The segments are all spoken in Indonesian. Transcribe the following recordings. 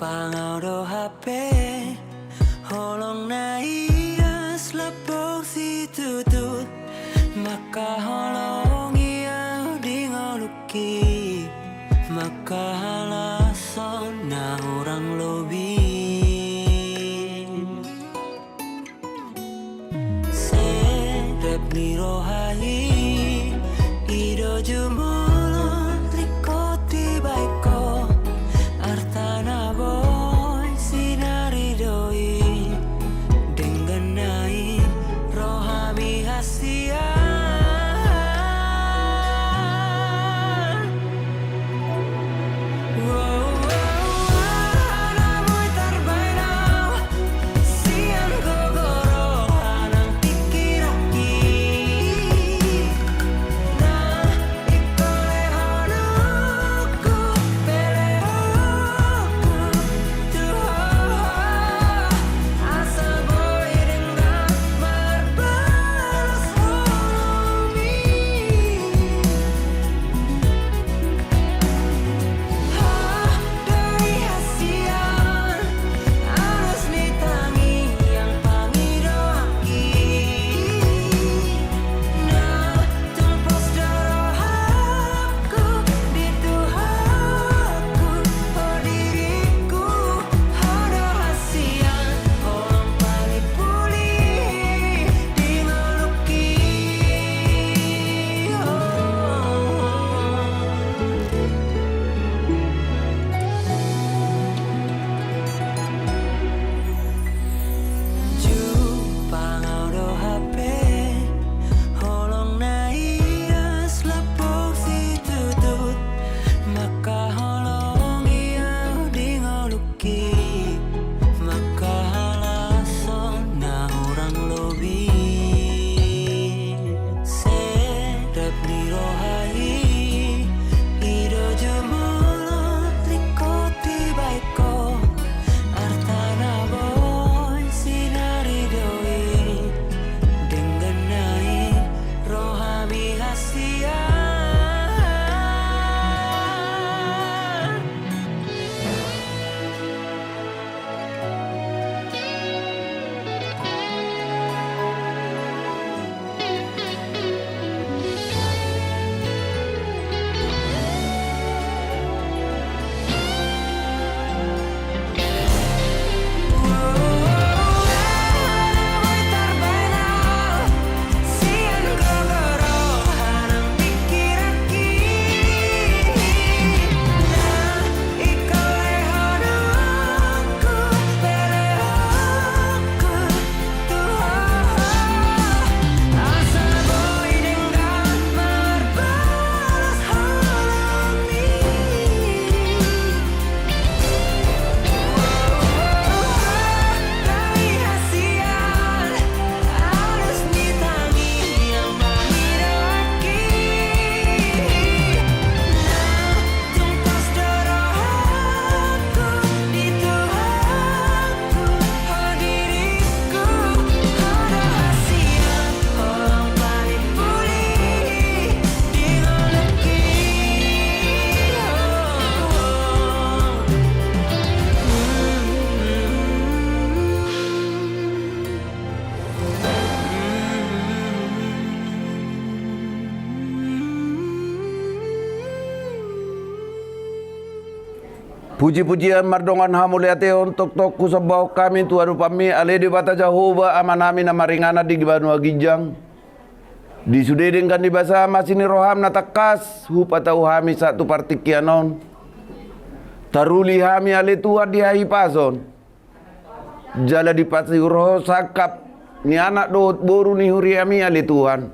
Pangaudo HP Holong na iyas lapok si tutut Maka holong iya di ngoluki Maka halason na orang lobi Serep ni rohai Ido jumolo likoti baiko Artana boy sinari doi Dengan nai rohami hasian Puji-pujian mardongan hamuliate untuk toku sebau kami Tuhan upami ale di bata Jehovah amanami nama ringana di Gibanua Gijang disudedengkan di basa masini roham natakas hupata uhami satu partikianon taruli hami ale Tuhan di hai pason jala di pasi roh sakap ni anak dot boru ni huriami ale Tuhan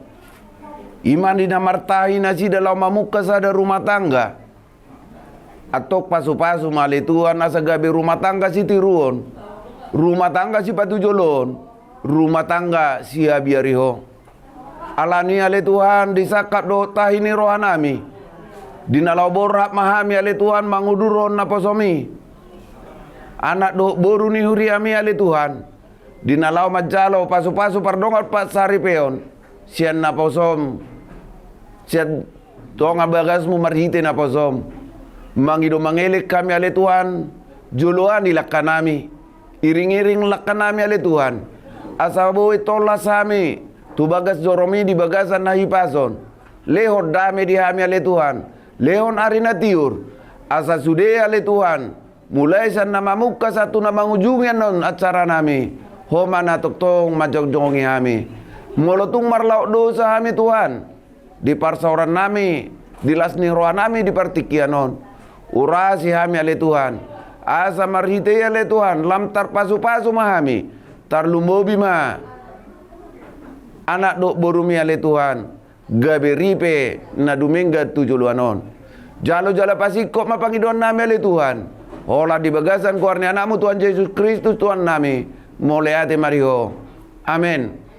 iman di namartahi nasi dalam mamuka sada rumah tangga atok pasu-pasu mali Tuhan asa gabe rumah tangga si tiruon rumah tangga si patujolon rumah tangga si abiariho alani ale Tuhan disakap do tahini rohanami dinalau borak mahami ale Tuhan manguduron naposomi anak do boru ni huriami ale Tuhan dinalau majalo pasu-pasu pardongat pas saripeon sian naposom sian tonga bagasmu marhite naposom mangido mangelik kami ale Tuhan juluan dilakkan nami. Iring-iring lakkan nami ale Tuhan. Asabu itola sami. Tu bagas joromi di bagasan nahi pason. Lehon dame di hami ale Tuhan. Lehon arina tiur. Asa sude ale Tuhan. Mulai san nama muka satu nama ujungnya non acara nami. Homana toktong majok jongi hami. Molotung marlauk dosa hami Tuhan. Di parsauran nami. Di lasni roa nami di partikianon. Urasi hami ale Tuhan. Asa marhite ale Tuhan. Lam tar pasu-pasu mahami. Tar lumbobi ma. Anak dok borumi ale Tuhan. Gabe ripe na dumengga tujuluanon. Jalo-jalo pasikok mapangidon nami ale Tuhan. Olah di bagasan kuarni anakmu Tuhan Yesus Kristus Tuhan nami. Moleate mariho. Amin.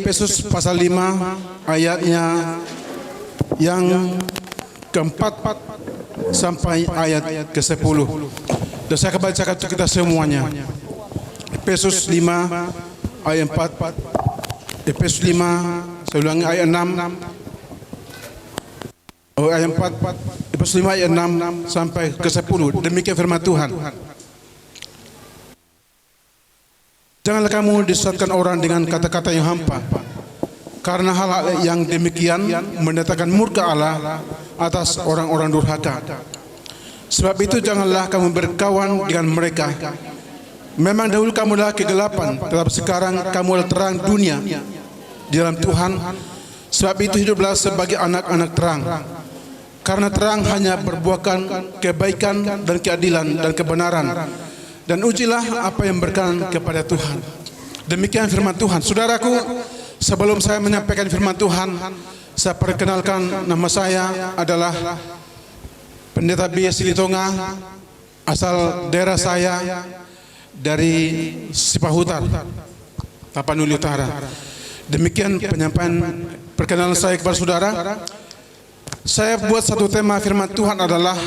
Efesus pasal 5 ayatnya yang keempat sampai ayat ke-10. Dan saya akan bacakan untuk kita semuanya. Efesus 5 ayat 4. Efesus 5, saya ulangi ayat 6. Ayat 4. Efesus 5 ayat 6 sampai ke-10. Demikian firman Tuhan. Janganlah kamu disesatkan orang dengan kata-kata yang hampa, karena hal yang demikian mendatangkan murka Allah atas orang-orang durhaka. Sebab itu janganlah kamu berkawan dengan mereka. Memang dahulu kamu adalah kegelapan, tetapi sekarang kamu adalah terang dunia di dalam Tuhan. Sebab itu hiduplah sebagai anak-anak terang. Karena terang hanya berbuahkan kebaikan dan keadilan dan kebenaran. Dan ujilah apa yang berkenan kepada Tuhan. Demikian firman Tuhan. Saudaraku, sebelum saya menyampaikan firman Tuhan, saya perkenalkan, nama saya adalah Pendeta B. Silitonga, asal daerah saya dari Sipahutar, Tapanuli Utara. Demikian penyampaian perkenalan saya kepada saudara. Saya buat satu tema firman Tuhan adalah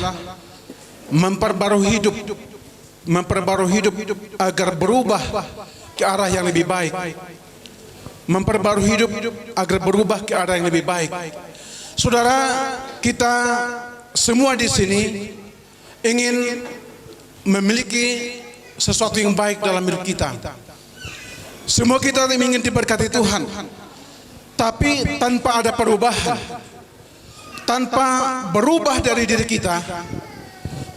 memperbarui hidup agar berubah ke arah yang lebih baik. Memperbarui hidup agar berubah ke arah yang lebih baik. Saudara, kita semua di sini ingin memiliki sesuatu yang baik dalam hidup kita. Semua kita ingin diberkati Tuhan. Tapi tanpa ada perubahan, tanpa berubah dari diri kita,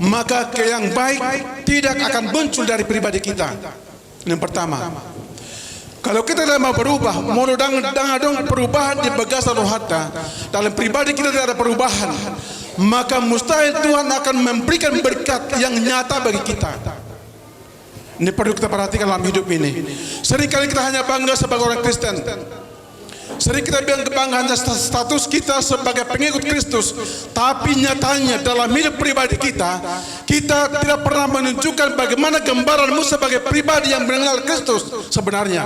maka yang baik tidak akan muncul dari pribadi kita. Yang pertama, kalau kita tidak mau berubah, mau dong perubahan di bagasa roh harta, dalam pribadi kita tidak ada perubahan, maka mustahil Tuhan akan memberikan berkat yang nyata bagi kita. Ini perlu kita perhatikan dalam hidup ini. Seringkali kita hanya bangga sebagai orang Kristen. Sering kita bilang kebanggaan status kita sebagai pengikut Kristus, tapi nyatanya dalam hidup pribadi kita tidak pernah menunjukkan bagaimana gambaranmu sebagai pribadi yang mengenal Kristus sebenarnya.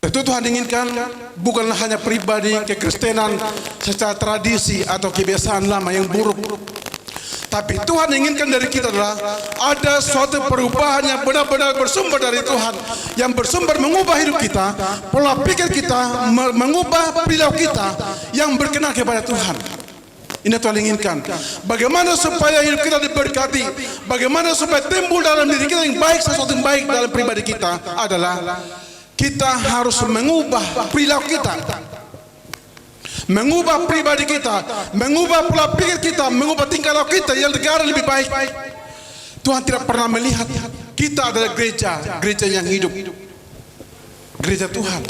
Itu Tuhan inginkan bukanlah hanya pribadi kekristenan secara tradisi atau kebiasaan lama yang buruk. Tapi Tuhan inginkan dari kita adalah ada suatu perubahan yang benar-benar bersumber dari Tuhan, yang bersumber mengubah hidup kita, pola pikir kita, mengubah perilaku kita yang berkenan kepada Tuhan. Ini Tuhan inginkan. Bagaimana supaya hidup kita diberkati, bagaimana supaya timbul dalam diri kita yang baik, sesuatu yang baik dalam pribadi kita adalah kita harus mengubah perilaku kita, mengubah pribadi kita, mengubah pola pikir kita, mengubah tingkah laku kita yang negara lebih baik. Tuhan tidak pernah melihat kita adalah gereja yang hidup, gereja Tuhan.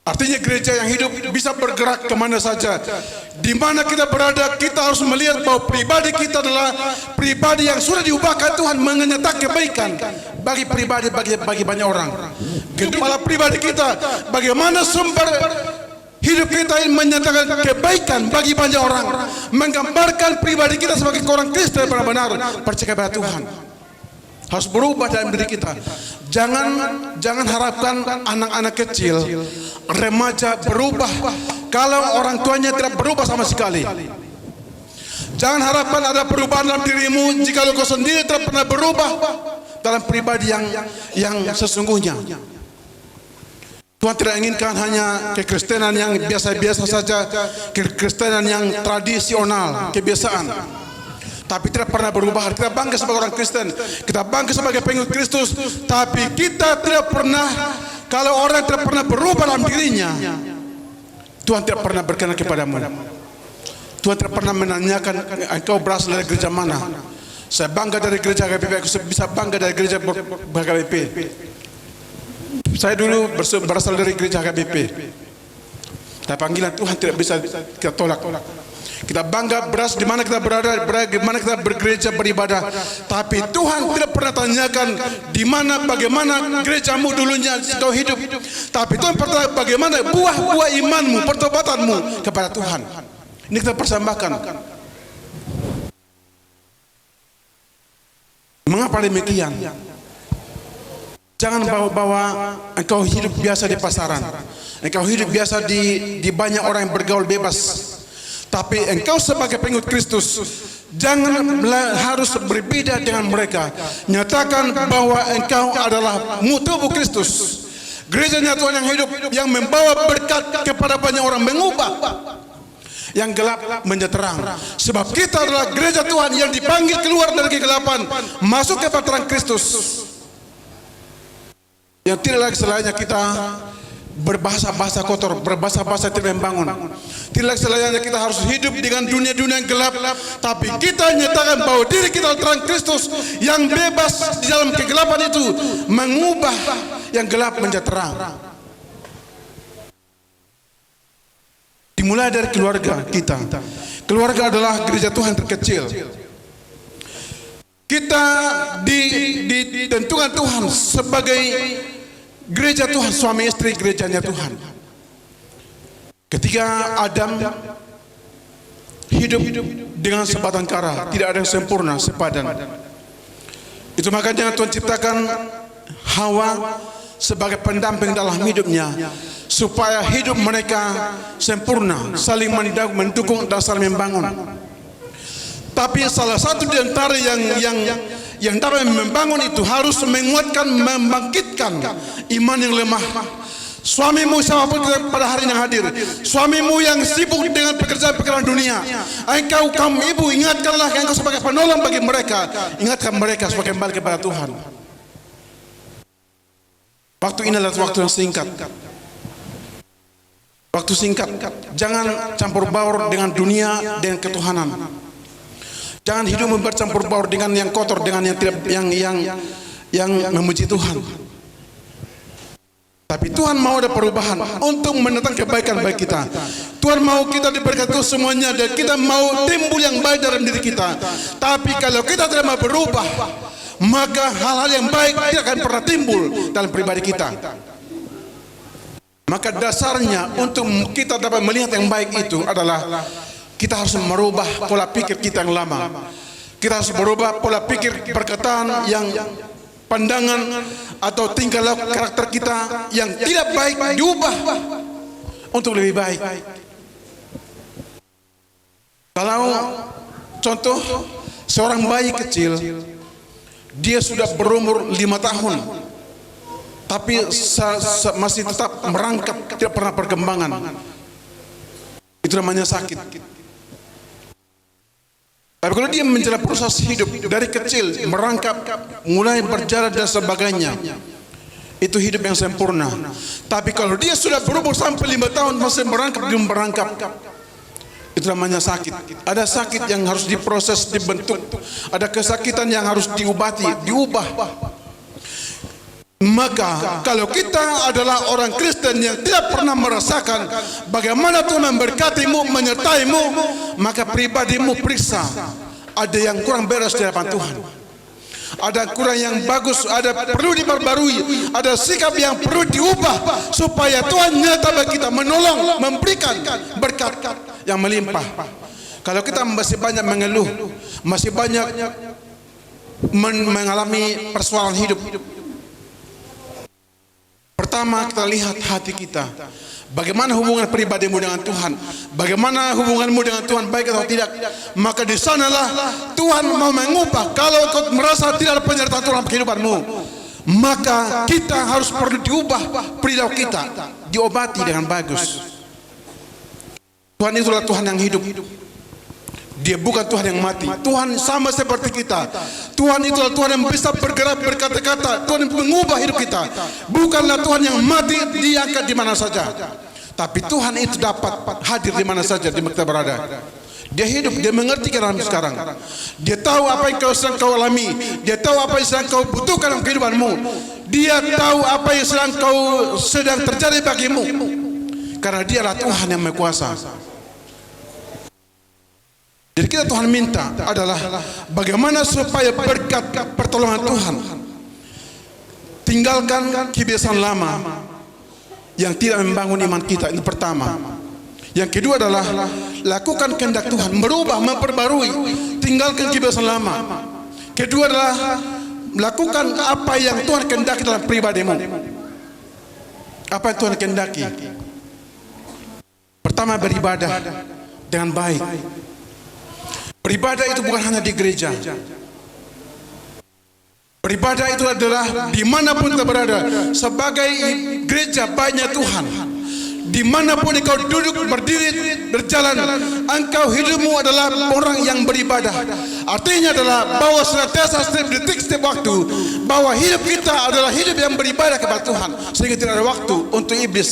Artinya gereja yang hidup bisa bergerak kemana saja, di mana kita berada. Kita harus melihat bahwa pribadi kita adalah pribadi yang sudah diubahkan Tuhan, menyatakan kebaikan bagi pribadi, bagi banyak orang. Kepala pribadi kita, bagaimana sumber hidup kita ini menyatakan kebaikan bagi banyak orang, menggambarkan pribadi kita sebagai orang Kristen benar-benar percaya kepada Tuhan. Harus berubah dalam diri kita. Jangan harapkan anak-anak kecil, remaja berubah kalau orang tuanya tidak berubah sama sekali. Jangan harapkan ada perubahan dalam dirimu jika kau sendiri tidak pernah berubah dalam pribadi yang sesungguhnya. Tuhan tidak inginkan hanya kekristenan yang biasa-biasa saja, kekristenan yang tradisional, kebiasaan, tapi tidak pernah berubah. Kita bangga sebagai orang Kristen, kita bangga sebagai pengikut Kristus, tapi kita tidak pernah, kalau orang tidak pernah berubah dalam dirinya, Tuhan tidak pernah berkenan kepadamu. Tuhan tidak pernah menanyakan engkau berasal dari gereja mana. Saya bangga dari gereja HKBP, aku bisa bangga dari gereja HKBP. Saya dulu berasal dari gereja HKBP. Tapi panggilan Tuhan tidak bisa kita tolak. Kita bangga beras di mana kita berada, di mana kita bergereja beribadah. Tapi Tuhan tidak pernah tanyakan di mana, bagaimana gerejamu dulunya kau hidup. Tapi Tuhan bertanya bagaimana buah-buah imanmu, pertobatanmu kepada Tuhan. Ini kita persembahkan. Mengapa demikian? Jangan bawa-bawa engkau hidup biasa di pasaran. Engkau hidup biasa di banyak orang yang bergaul bebas. Tapi engkau sebagai pengikut Kristus, jangan harus berbeda dengan mereka. Nyatakan bahwa engkau adalah tubuh Kristus. Gerejanya Tuhan yang hidup, yang membawa berkat kepada banyak orang, mengubah yang gelap menjadi terang. Sebab kita adalah gereja Tuhan yang dipanggil keluar dari kegelapan, masuk ke terang Kristus. Yang tidak lagi selainnya kita berbahasa-bahasa kotor, berbahasa-bahasa tidak membangun. Tidak lagi selainnya kita harus hidup dengan dunia-dunia yang gelap, tapi kita nyatakan bahwa diri kita terang Kristus yang bebas di dalam kegelapan itu, mengubah yang gelap menjadi terang. Dimulai dari keluarga kita. Keluarga adalah gereja Tuhan terkecil. Kita ditentukan Tuhan sebagai gereja Tuhan, suami istri gerejanya Tuhan. Ketika Adam hidup dengan sebatang kara, tidak ada yang sempurna sepadan. Itu makanya Tuhan ciptakan Hawa sebagai pendamping dalam hidupnya, supaya hidup mereka sempurna, saling mendukung dan saling membangun. Tapi salah satu di antara yang dapat membangun itu harus menguatkan, membangkitkan iman yang lemah. Suamimu siapapun pada hari yang hadir, suamimu yang sibuk dengan pekerjaan-pekerjaan dunia, kaum ibu, ingatkanlah engkau sebagai penolong bagi mereka. Ingatkan mereka supaya kembali kepada Tuhan. Waktu ini adalah waktu yang singkat. Waktu singkat. Jangan campur baur dengan dunia, dengan ketuhanan. Jangan hidupmu bercampur baur dengan yang kotor, dengan yang tidak, yang memuji Tuhan. Tapi Tuhan mau ada perubahan untuk mendatangkan kebaikan bagi kita. Tuhan mau kita diberkati semuanya dan kita mau timbul yang baik dalam diri kita. Tapi kalau kita tidak mau berubah, maka hal-hal yang baik tidak akan pernah timbul dalam pribadi kita. Maka dasarnya untuk kita dapat melihat yang baik itu adalah kita harus merubah pola pikir kita yang lama. Kita harus merubah pola pikir, perkataan, yang pandangan atau tingkah laku karakter kita yang tidak baik diubah untuk lebih baik. Kalau contoh seorang bayi kecil, dia sudah berumur 5 tahun, tapi masih tetap merangkap, tidak pernah perkembangan. Itu namanya sakit. Tapi kalau dia menjalani proses hidup dari kecil, merangkap, mulai berjalan dan sebagainya, itu hidup yang sempurna. Tapi kalau dia sudah berumur sampai 5 tahun masih merangkap, belum merangkap, itu namanya sakit. Ada sakit yang harus diproses, dibentuk. Ada kesakitan yang harus diubah. Maka kalau kita adalah orang Kristen yang tidak pernah merasakan bagaimana Tuhan memberkatimu, menyertaimu, maka pribadimu periksa. Ada yang kurang beres di hadapan Tuhan. Ada kurang yang bagus, ada perlu diperbarui, ada sikap yang perlu diubah supaya Tuhan nyata bagi kita, menolong, memberikan berkat yang melimpah. Kalau kita masih banyak mengeluh, masih banyak mengalami persoalan hidup, pertama kita lihat hati kita. Bagaimana hubungan pribadimu dengan Tuhan? Bagaimana hubunganmu dengan Tuhan, baik atau tidak? Maka di sanalah Tuhan mau mengubah. Kalau kau merasa tidak ada penyertaan Tuhan dalam kehidupanmu, maka kita harus perlu diubah perilaku kita, diobati dengan bagus. Tuhan itulah Tuhan yang hidup. Dia bukan Tuhan yang mati. Tuhan sama seperti kita. Tuhan itulah Tuhan yang bisa bergerak, berkata-kata. Tuhan yang mengubah hidup kita. Bukanlah Tuhan yang mati, diangkat di mana saja. Tapi Tuhan itu dapat hadir di mana saja di kita berada. Dia hidup, dia mengerti keadaan sekarang. Dia tahu apa yang kau alami. Dia tahu apa yang sedang kau butuhkan dalam kehidupanmu. Dia tahu apa yang sedang terjadi bagimu. Karena dia adalah Tuhan yang Maha Kuasa. Jadi kita Tuhan minta adalah bagaimana supaya berkat pertolongan Tuhan, tinggalkan kebiasaan lama yang tidak membangun iman kita. Itu pertama. Yang kedua adalah lakukan kehendak Tuhan, merubah, memperbarui, tinggalkan kebiasaan lama. Kedua adalah melakukan apa yang Tuhan kehendaki dalam pribadimu. Apa yang Tuhan kehendaki? Pertama, beribadah dengan baik. Beribadah itu bukan hanya di gereja. Beribadah itu adalah dimanapun kita berada. Sebagai gereja baiknya Tuhan, dimanapun engkau duduk, berdiri, berjalan, engkau hidupmu adalah orang yang beribadah. Artinya adalah bahwa senantiasa setiap detik, setiap waktu, bahwa hidup kita adalah hidup yang beribadah kepada Tuhan. Sehingga tidak ada waktu untuk iblis,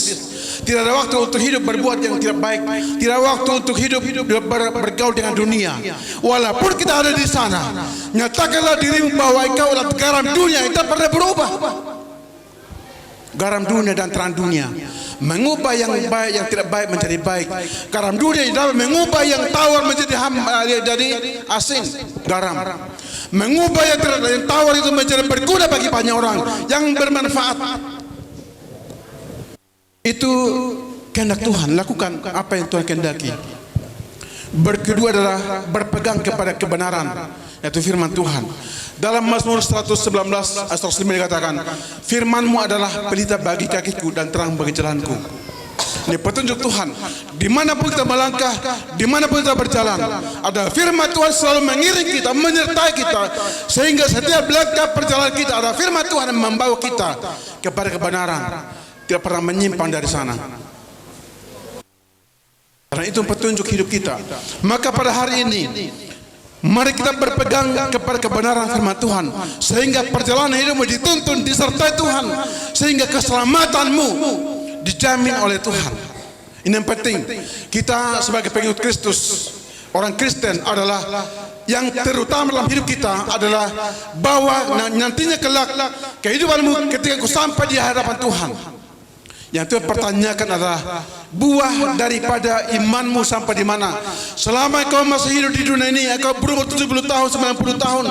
tidak ada waktu untuk hidup berbuat yang tidak baik, tidak ada waktu untuk hidup bergaul dengan dunia. Walaupun kita ada di sana, nyatakanlah dirimu bahwa engkau adalah garam dunia. Kita pernah berubah, garam dunia dan terang dunia, mengubah yang baik yang tidak baik menjadi baik. Garam dunia dapat mengubah yang tawar menjadi jadi asin. Garam mengubah yang tawar itu menjadi berguna bagi banyak orang, yang bermanfaat. Itu kehendak Tuhan. Lakukan apa yang Tuhan kehendaki. Berkedua adalah berpegang kepada kebenaran, yaitu firman Tuhan. Dalam Mazmur 119 ayat 105 dikatakan, firman-Mu adalah pelita bagi kakiku dan terang bagi jalanku. Ini petunjuk Tuhan. Dimanapun kita melangkah, dimanapun kita berjalan, ada firman Tuhan selalu mengiring kita, menyertai kita, sehingga setiap langkah perjalanan kita ada firman Tuhan yang membawa kita kepada kebenaran, tidak pernah menyimpang dari sana. Karena itu petunjuk hidup kita. Maka pada hari ini, mari kita berpegang kepada kebenaran firman Tuhan, sehingga perjalanan hidupmu dituntun, disertai Tuhan, sehingga keselamatanmu dijamin oleh Tuhan. Ini yang penting. Kita sebagai pengikut Kristus, orang Kristen, adalah yang terutama dalam hidup kita adalah bahwa nantinya kelak kehidupanmu ketika kau sampai di hadapan Tuhan, yang Tuhan pertanyakan adalah buah daripada imanmu sampai di mana. Selama kau masih hidup di dunia ini, kau berumur 70 tahun, 90 tahun,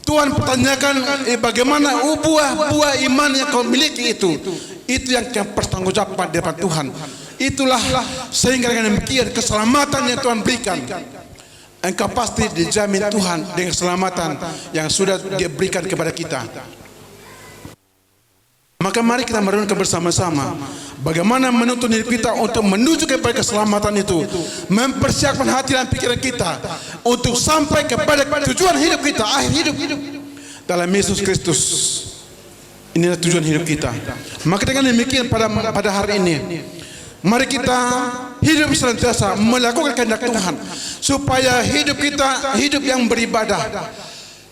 Tuhan pertanyakan bagaimana buah iman yang kau miliki itu. Itu yang pertanggungjawaban di depan Tuhan. Itulah sehingga dengan demikian keselamatan yang Tuhan berikan, engkau pasti dijamin Tuhan dengan keselamatan yang sudah Dia berikan kepada kita. Maka mari kita merenungkan bersama-sama bagaimana menuntun hidup kita untuk menuju kepada keselamatan itu, mempersiapkan hati dan pikiran kita untuk sampai kepada tujuan hidup kita, akhir hidup dalam Yesus Kristus. Inilah tujuan hidup kita. Maka dengan demikian pada hari ini, mari kita hidup senantiasa melakukan kehendak Tuhan, supaya hidup kita hidup yang beribadah,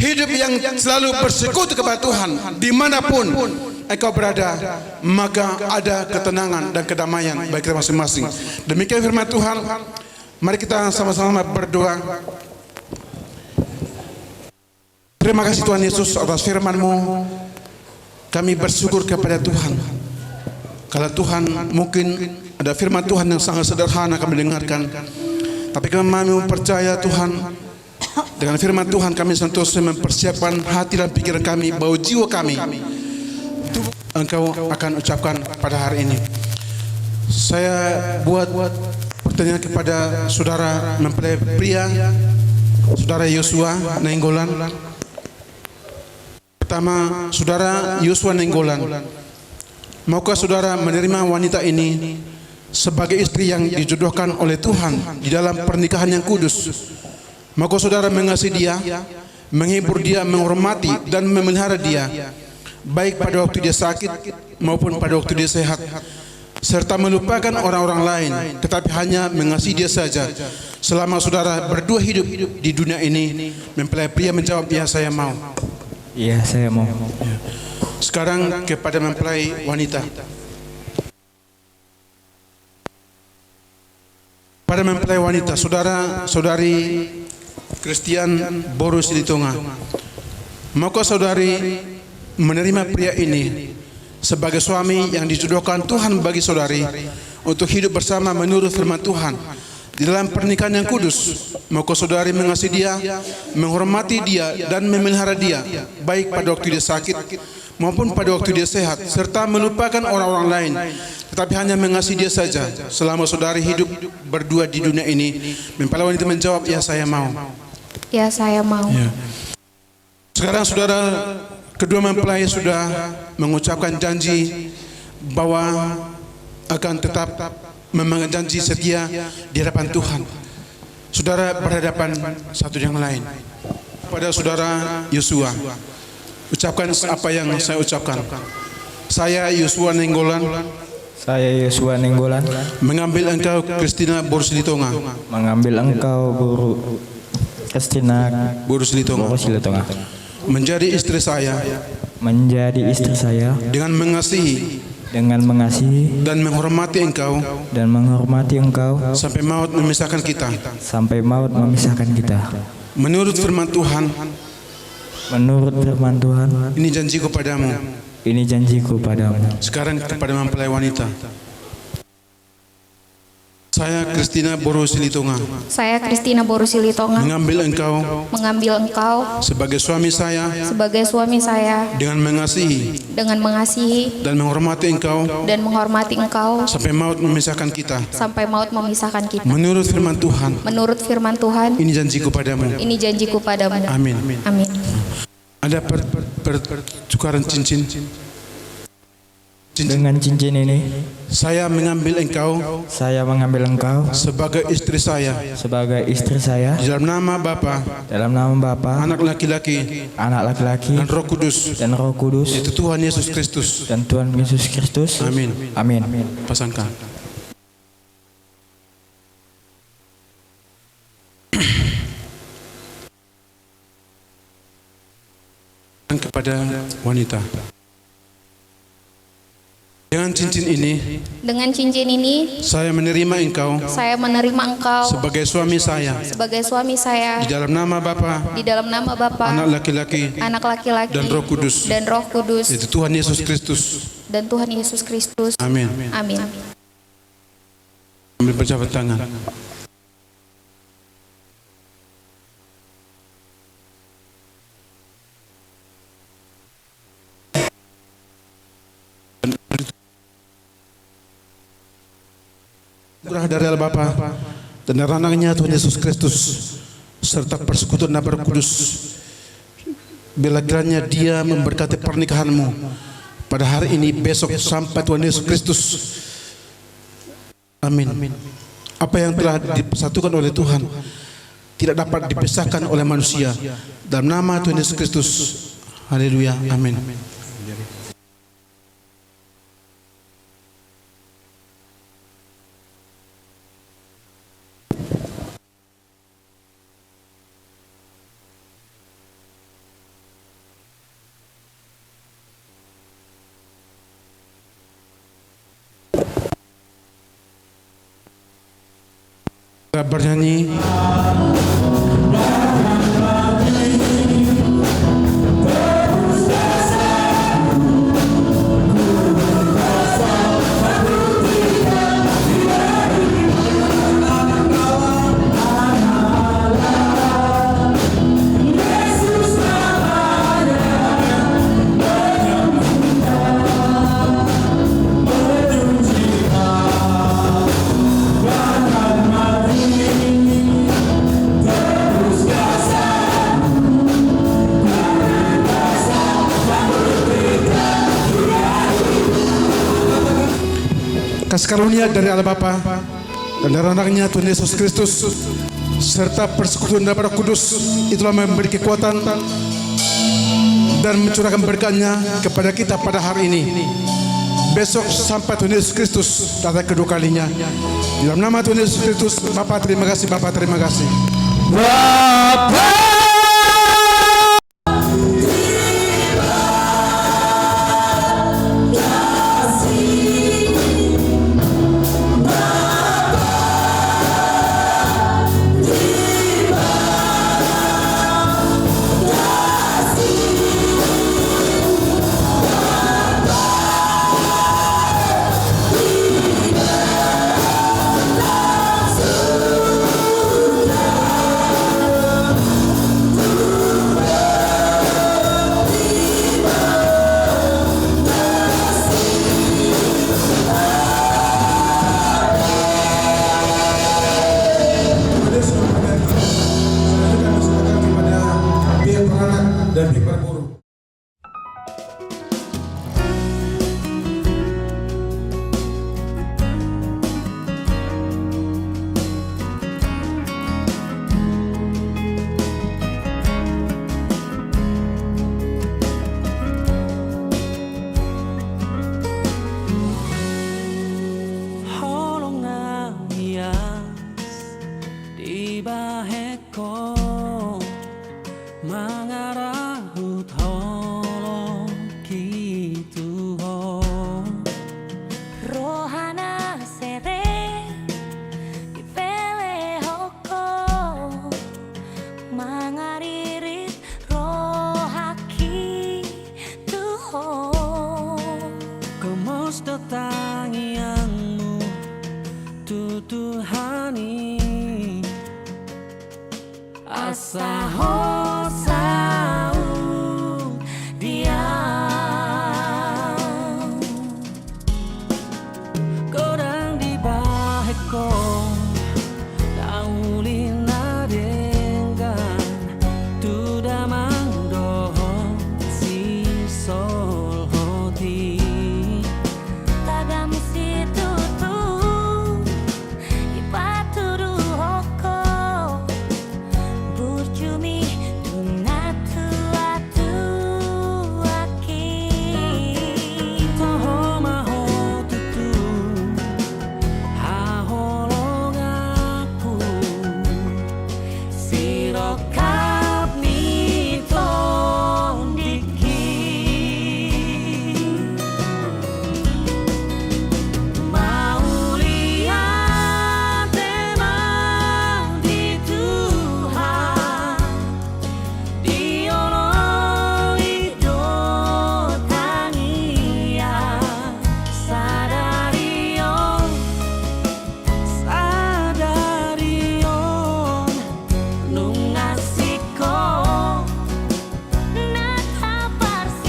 hidup yang selalu bersekutu kepada Tuhan. Dimanapun engkau berada, maka ada ketenangan dan kedamaian bagi kita masing-masing. Demikian firman Tuhan. Mari kita sama-sama berdoa. Terima kasih Tuhan Yesus atas firman-Mu. Kami bersyukur kepada Tuhan. Kalau Tuhan mungkin ada firman Tuhan yang sangat sederhana kami dengarkan, tapi kami percaya Tuhan, dengan firman Tuhan kami senantiasa mempersiapkan hati dan pikiran kami, bahwa jiwa kami Engkau akan ucapkan pada hari ini. Saya buat pertanyaan kepada saudara mempelai pria, saudara Yosua Nainggolan. Pertama, saudara Yosua Nainggolan, maukah saudara menerima wanita ini sebagai istri yang dijodohkan oleh Tuhan di dalam pernikahan yang kudus? Maukah saudara mengasihi dia, menghibur dia, menghormati dan memelihara dia, baik pada waktu dia sakit maupun pada waktu dia sehat, serta melupakan orang-orang lain, tetapi hanya mengasihi dia saja selama saudara berdua hidup di dunia ini? Mempelai pria menjawab, ya saya mau. Iya, saya mau. Sekarang kepada mempelai wanita. Pada mempelai wanita, saudara-saudari Christian Boru Silitonga, maukah saudari menerima pria ini sebagai suami yang dijodohkan Tuhan bagi saudari untuk hidup bersama menurut firman Tuhan di dalam pernikahan yang kudus? Maukah saudari mengasihi dia, menghormati dia dan memelihara dia, baik pada waktu dia sakit maupun pada waktu dia sehat, serta melupakan orang-orang lain, tetapi hanya mengasihi dia saja selama saudari hidup berdua di dunia ini? Mempelai wanita menjawab, ya saya mau. Ya saya mau. Ya. Sekarang saudara, kedua mempelai sudah mengucapkan janji bahwa akan tetap memegang janji setia di hadapan Tuhan. Saudara berhadapan satu yang lain. Pada saudara Yosua, ucapkan apa yang saya ucapkan. Saya Yosua Nenggolan, Saya Yosua Nenggolan, mengambil engkau Kristina Borosilitonga, mengambil engkau Guru Kristina Borosilitonga, Borosilitonga, menjadi istri saya menjadi istri saya dengan mengasihi dengan mengasihi dan menghormati engkau dan menghormati engkau sampai maut memisahkan kita. sampai maut memisahkan kita. Menurut firman Tuhan, Menurut firman Tuhan, ini janjiku padamu. ini janjiku padamu. Sekarang kepada mempelai wanita, saya Kristina Borosilitonga, Saya Kristina Borosilitonga, mengambil engkau sebagai suami saya sebagai suami saya dengan mengasihi dengan mengasihi dan menghormati engkau dan menghormati engkau sampai maut memisahkan kita. sampai maut memisahkan kita. Menurut firman Tuhan, Menurut firman Tuhan, ini janjiku padamu. ini janjiku padamu. Amin. Amin. Ada pertukaran cincin. Dengan cincin ini, Saya mengambil engkau saya mengambil engkau sebagai istri saya sebagai istri saya di dalam nama Bapa, dalam nama Bapa, anak laki-laki anak laki-laki, dan Roh Kudus, dan Roh Kudus, yaitu Tuhan Yesus Kristus. dan Tuhan Yesus Kristus. Amin. Amin. Pasangkan. Kepada wanita. Dengan cincin ini, Dengan cincin ini, saya menerima engkau saya menerima engkau sebagai suami saya sebagai suami saya di dalam nama Bapa, di dalam nama Bapa, anak laki-laki anak laki-laki, dan Roh Kudus, dan Roh Kudus, yaitu Tuhan Yesus Kristus. dan Tuhan Yesus Kristus. Amin. Amin. Ambil berjabat tangan. Anugerah dari Allah Bapa dan dari anaknya Tuhan Yesus Kristus serta persekutuan Roh Kudus, bila kiranya Dia memberkati pernikahanmu pada hari ini, besok, sampai Tuhan Yesus Kristus. Amin. Apa yang telah dipersatukan oleh Tuhan tidak dapat dipisahkan oleh manusia. Dalam nama Tuhan Yesus Kristus. Haleluya. Amin. Kita bernyanyi. Kasih karunia dari Allah Bapa dan dari anaknya Tuhan Yesus Kristus serta persekutuan dari Roh Kudus itulah memberi kekuatan dan mencurahkan berkatnya kepada kita pada hari ini, besok, sampai Tuhan Yesus Kristus datang kedua kalinya. Di dalam nama Tuhan Yesus Kristus, Bapa terima kasih, Bapa terima kasih. ko mangarahu tolong gitu ho Rohana sere ipele hoko mangaririt rohaki tuho Kemos tangianmu tutuhani asa hosau dia Godang di baheko Daulina dengan Tudamang doho si sol hoti Tagamu si tutu ipaturu hoko Burjumi tunatu atu aki Toho maho tutu Haholong aku Sirokap nitong dikit Mau lihat emang di Tuhan Diolong hidup tania Sadarion Nungasiko Nataparsita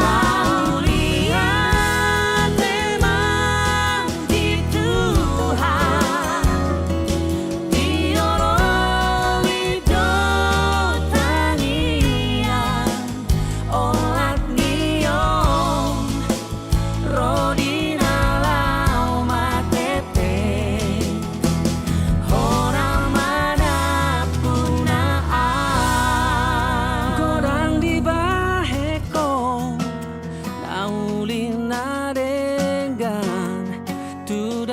Mau lihat emang di Tuhan Diolong hidup tania Olat niong Rodina lau matete Orang manapun Godang di baheko Naulina dengan Tuda